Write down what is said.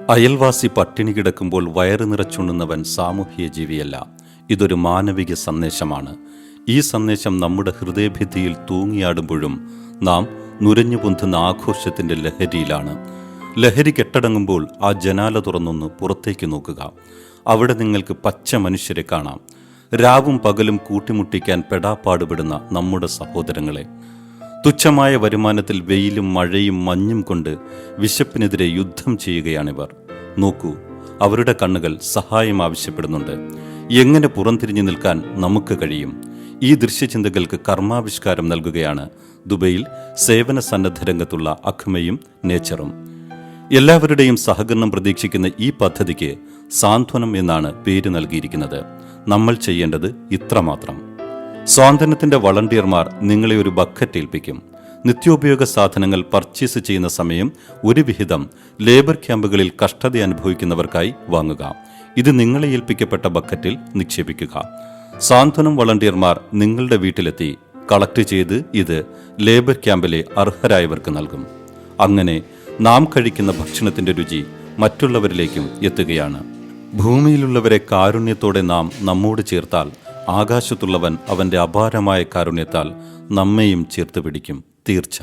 അയൽവാസി പട്ടിണി കിടക്കുമ്പോൾ വയറ് നിറച്ചുണ്ണുന്നവൻ സാമൂഹ്യ ജീവിയല്ല. ഇതൊരു മാനവിക സന്ദേശമാണ്. ഈ സന്ദേശം നമ്മുടെ ഹൃദയഭിത്തിയിൽ തൂങ്ങിയാടുമ്പോഴും നാം നുരഞ്ഞു പൊന്തുന്ന ആഘോഷത്തിൻ്റെ ലഹരിയിലാണ്. ലഹരി കെട്ടടങ്ങുമ്പോൾ ആ ജനാല തുറന്നൊന്ന് പുറത്തേക്ക് നോക്കുക. അവിടെ നിങ്ങൾക്ക് പച്ച മനുഷ്യരെ കാണാം. രാവും പകലും കൂട്ടിമുട്ടിക്കാൻ പെടാപ്പാടുപെടുന്ന നമ്മുടെ സഹോദരങ്ങളെ. തുച്ഛമായ വരുമാനത്തിൽ വെയിലും മഴയും മഞ്ഞും കൊണ്ട് വിശപ്പിനെതിരെ യുദ്ധം ചെയ്യുകയാണിവർ. നോക്കൂ, അവരുടെ കണ്ണുകൾ സഹായം ആവശ്യപ്പെടുന്നുണ്ട്. എങ്ങനെ പുറംതിരിഞ്ഞു നിൽക്കാൻ നമുക്ക് കഴിയും? ഈ ദൃശ്യചിന്തകൾക്ക് കർമാവിഷ്കാരം നൽകുകയാണ് ദുബൈയിൽ സേവന സന്നദ്ധ രംഗത്തുള്ള അഖ്മയും നേച്ചറും. എല്ലാവരുടെയും സഹകരണം പ്രതീക്ഷിക്കുന്ന ഈ പദ്ധതിക്ക് സാന്ത്വനം എന്നാണ് പേര് നൽകിയിരിക്കുന്നത്. നമ്മൾ ചെയ്യേണ്ടത് ഇത്രമാത്രം. സ്വാതന്ത്ര്യത്തിന്റെ വളണ്ടിയർമാർ നിങ്ങളെ ഒരു ബക്കറ്റ് ഏൽപ്പിക്കും. നിത്യോപയോഗ സാധനങ്ങൾ പർച്ചേസ് ചെയ്യുന്ന സമയം ഒരു വിഹിതം ലേബർ ക്യാമ്പുകളിൽ കഷ്ടത അനുഭവിക്കുന്നവർക്കായി വാങ്ങുക. ഇത് നിങ്ങളെ ഏൽപ്പിക്കപ്പെട്ട ബക്കറ്റിൽ നിക്ഷേപിക്കുക. സാന്ത്വനം വളണ്ടിയർമാർ നിങ്ങളുടെ വീട്ടിലെത്തി കളക്ട് ചെയ്ത് ഇത് ലേബർ ക്യാമ്പിലെ അർഹരായവർക്ക് നൽകും. അങ്ങനെ നാം കഴിക്കുന്ന ഭക്ഷണത്തിന്റെ രുചി മറ്റുള്ളവരിലേക്കും എത്തുകയാണ്. ഭൂമിയിലുള്ളവരെ കാരുണ്യത്തോടെ നാം നമ്മോട് ചേർത്താൽ ആകാശത്തുള്ളവൻ അവന്റെ അപാരമായ കാരുണ്യത്താൽ നമ്മെയും ചേർത്ത് പിടിക്കും. തീർച്ച.